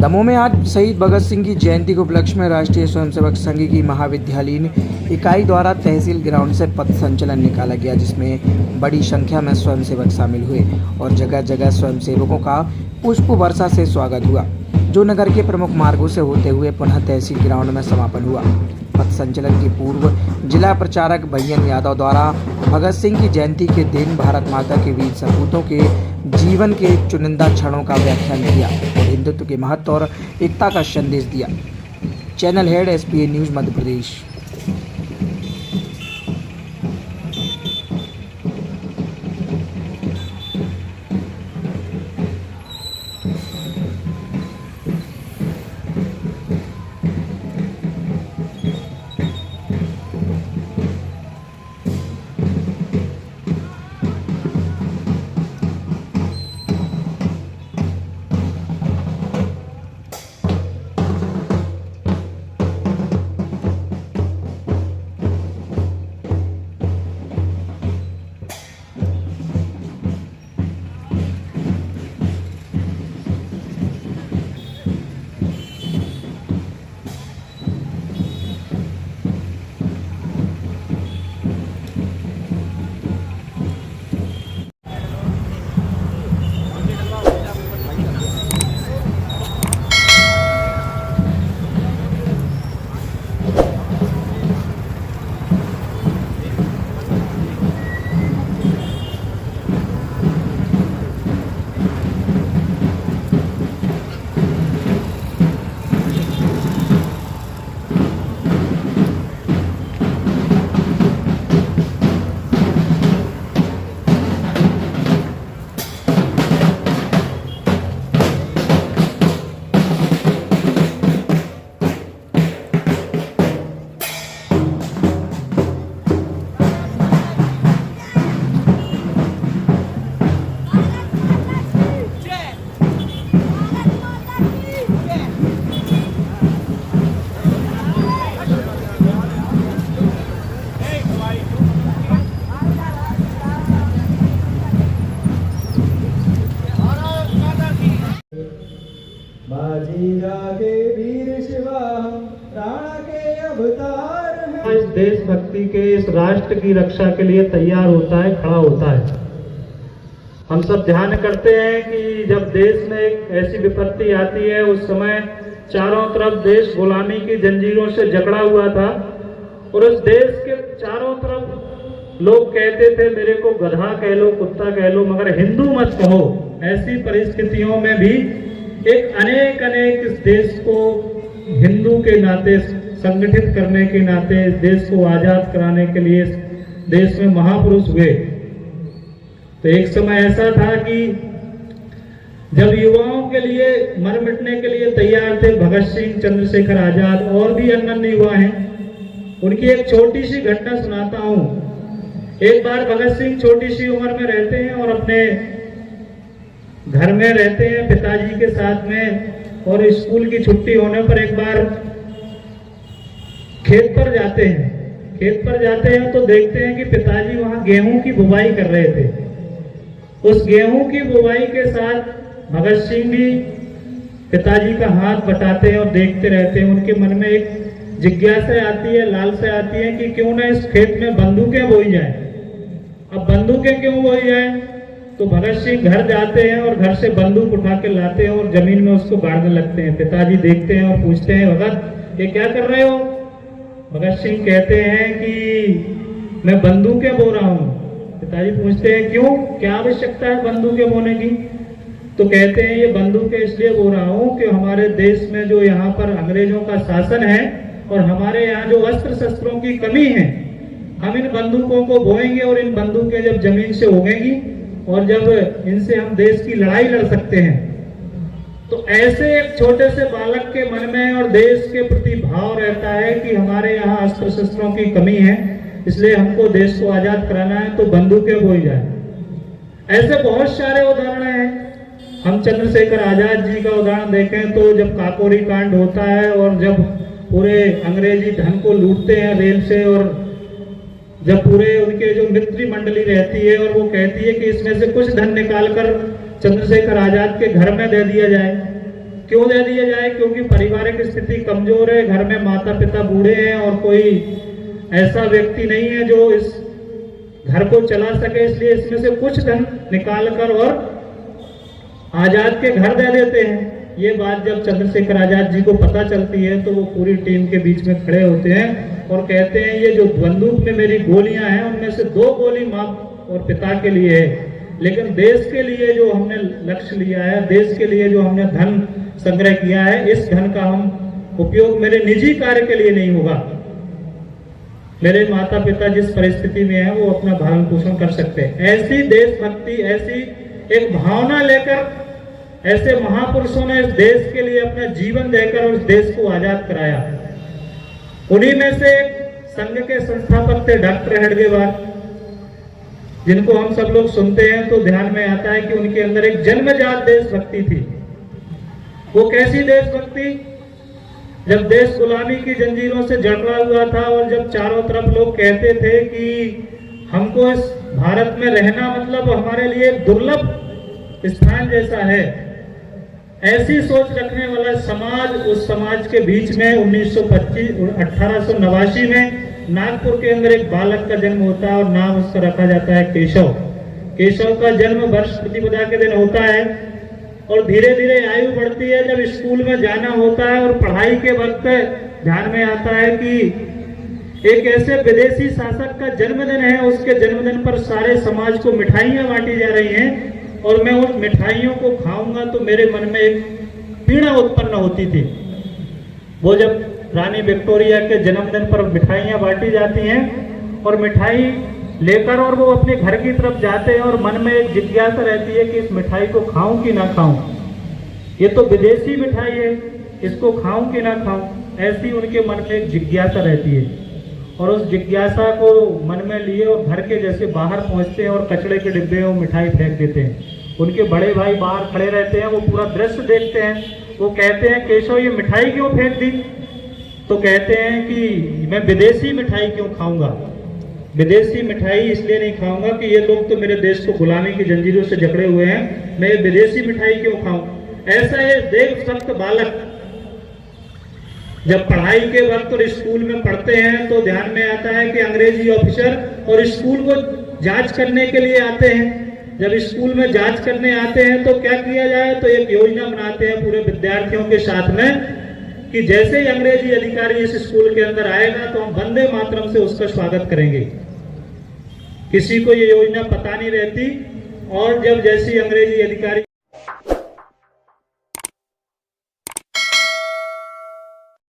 दमोह में आज शहीद भगत सिंह की जयंती के उपलक्ष्य में राष्ट्रीय स्वयंसेवक संघ की महाविद्यालयीन इकाई द्वारा तहसील ग्राउंड से पथ संचलन निकाला गया, जिसमें बड़ी संख्या में स्वयंसेवक शामिल हुए और जगह जगह स्वयंसेवकों का पुष्प वर्षा से स्वागत हुआ, जो नगर के प्रमुख मार्गों से होते हुए पुनः तहसील ग्राउंड में समापन हुआ। पथ संचलन के पूर्व जिला प्रचारक भैयन यादव द्वारा भगत सिंह की जयंती के दिन भारत माता के वीर सपूतों के जीवन के चुनिंदा क्षणों का व्याख्यान किया और हिंदुत्व के महत्व और एकता का संदेश दिया। Channel head SPA news Madhya Pradesh. बाजी जागे वीर शिवा राणा के अवतार हैं। इस देशभक्ति के इस राष्ट्र की रक्षा के लिए तैयार होता है, खड़ा होता है। हम सब ध्यान करते हैं कि जब देश में एक ऐसी विपत्ति आती है, उस समय चारों तरफ देश गुलामी की जंजीरों से जकड़ा हुआ था और उस देश के चारों तरफ लोग कहते थे मेरे को गधा कह लो, कुत्ता कह लो, मगर हिंदू मत कहो। ऐसी परिस्थितियों में भी एक अनेक इस देश को हिंदू के नाते संगठित करने के नाते इस देश को आजाद कराने के लिए देश में महापुरुष हुए। तो एक समय ऐसा था कि जब युवाओं के लिए मर मिटने के लिए तैयार थे भगत सिंह, चंद्रशेखर आजाद और भी अन्य युवा हैं। उनकी एक छोटी सी घटना सुनाता हूं। एक बार भगत सिंह छोटी सी उम्र में रहते हैं और अपने घर में रहते हैं पिताजी के साथ में, और स्कूल की छुट्टी होने पर एक बार खेत पर जाते हैं। खेत पर जाते हैं तो देखते हैं कि पिताजी वहां गेहूं की बुवाई कर रहे थे। उस गेहूं की बुवाई के साथ भगत सिंह भी पिताजी का हाथ बटाते हैं और देखते रहते हैं। उनके मन में एक जिज्ञासा आती है, लालसा आती है कि क्यों ना इस खेत में बंदूकें बोई जाए। अब बंदूकें क्यों बोई जाए? तो भगत सिंह घर जाते हैं और घर से बंदूक उठा के लाते हैं और जमीन में उसको गाड़ने लगते हैं। पिताजी देखते हैं और पूछते हैं भगत ये क्या कर रहे हो? भगत सिंह कहते हैं कि मैं बंदूकें बो रहा हूँ। पिताजी पूछते हैं क्यों, क्या आवश्यकता है बंदूकें बोने की? तो कहते हैं ये बंदूकें इसलिए बो रहा हूँ कि हमारे देश में जो यहाँ पर अंग्रेजों का शासन है और हमारे यहाँ जो अस्त्र शस्त्रों की कमी है, हम इन बंदूकों को बोएंगे और इन बंदूकें जब जमीन से उगेंगी और जब इनसे हम देश की लड़ाई लड़ सकते हैं। तो ऐसे एक छोटे से बालक के मन में और देश के प्रति भाव रहता है कि हमारे यहाँ अस्त्र शस्त्रों की कमी है, इसलिए हमको देश को आजाद कराना है, तो बंदूकें बोई जाए। ऐसे बहुत सारे उदाहरण हैं। हम चंद्रशेखर आजाद जी का उदाहरण देखें तो जब काकोरी कांड होता है और जब पूरे अंग्रेजी धन को लूटते हैं रेल से, और जब पूरे उनके जो मित्र मंडली रहती है और वो कहती है कि इसमें से कुछ धन निकालकर चंद्रशेखर आजाद के घर में दे दिया जाए, क्यों दे दिया जाए? क्योंकि पारिवारिक स्थिति कमजोर है, घर में माता पिता बूढ़े हैं और कोई ऐसा व्यक्ति नहीं है जो इस घर को चला सके, इसलिए इसमें से कुछ धन निकाल कर और आजाद के घर दे देते हैं। ये बात जब चंद्रशेखर आजाद जी को पता चलती है तो वो पूरी टीम के बीच में खड़े होते हैं और कहते हैं ये जो बंदूक में मेरी गोलियां हैं उनमें से 2 गोली माँ और पिता के लिए है, लेकिन देश के लिए जो हमने लक्ष्य लिया है, देश के लिए जो हमने धन संग्रह किया है, इस धन का हम उपयोग मेरे निजी कार्य के लिए नहीं होगा। मेरे माता पिता जिस परिस्थिति में है वो अपना भरण पोषण कर सकते हैं। ऐसी देशभक्ति, ऐसी एक भावना लेकर ऐसे महापुरुषों ने इस देश के लिए अपना जीवन देकर उस देश को आजाद कराया। उन्हीं में से संघ के संस्थापक थे डॉक्टर हेडगेवार, जिनको हम सब लोग सुनते हैं तो ध्यान में आता है कि उनके अंदर एक जन्मजात देशभक्ति थी। वो कैसी देशभक्ति? जब देश गुलामी की जंजीरों से जकड़ा हुआ था और जब चारों तरफ लोग कहते थे कि हमको इस भारत में रहना मतलब हमारे लिए दुर्लभ स्थान जैसा है, ऐसी सोच रखने वाला समाज, उस समाज के बीच में 1889 में नागपुर के अंदर एक बालक का जन्म होता है और नाम उसका रखा जाता है केशव। केशव का जन्म वर्ष प्रतिपदा के दिन होता है और धीरे धीरे आयु बढ़ती है। जब स्कूल में जाना होता है और पढ़ाई के वक्त ध्यान में आता है कि एक ऐसे विदेशी शासक का जन्मदिन है, उसके जन्मदिन पर सारे समाज को मिठाइयां बांटी जा रही हैं और मैं उन मिठाइयों को खाऊंगा तो मेरे मन में एक पीड़ा उत्पन्न होती थी। वो जब रानी विक्टोरिया के जन्मदिन पर मिठाइयां बांटी जाती हैं और मिठाई लेकर और वो अपने घर की तरफ जाते हैं और मन में एक जिज्ञासा रहती है कि इस मिठाई को खाऊं कि ना खाऊं, ये तो विदेशी मिठाई है, इसको खाऊं कि ना खाऊं, ऐसी उनके मन में एक जिज्ञासा रहती है। और उस जिज्ञासा को मन में लिए और घर के जैसे बाहर पहुंचते हैं और कचड़े के डिब्बे में मिठाई फेंक देते हैं। उनके बड़े भाई बाहर खड़े रहते हैं, वो पूरा दृश्य देखते हैं। वो कहते हैं केशव ये मिठाई क्यों फेंक दी? तो कहते हैं कि मैं विदेशी मिठाई क्यों खाऊंगा, विदेशी मिठाई इसलिए नहीं खाऊंगा कि ये लोग तो मेरे देश को गुलामी की जंजीरों से जकड़े हुए हैं, मैं ये विदेशी मिठाई क्यों खाऊं? ऐसा ये देशभक्त बालक जब पढ़ाई के वक्त और स्कूल में पढ़ते हैं तो ध्यान में आता है कि अंग्रेजी ऑफिसर और स्कूल को जांच करने के लिए आते हैं। जब स्कूल में जांच करने आते हैं तो क्या किया जाए? तो एक योजना बनाते हैं पूरे विद्यार्थियों के साथ में कि जैसे ही अंग्रेजी अधिकारी इस स्कूल के अंदर आएगा तो हम वंदे मातरम से उसका स्वागत करेंगे। किसी को ये योजना पता नहीं रहती और जब जैसी अंग्रेजी अधिकारी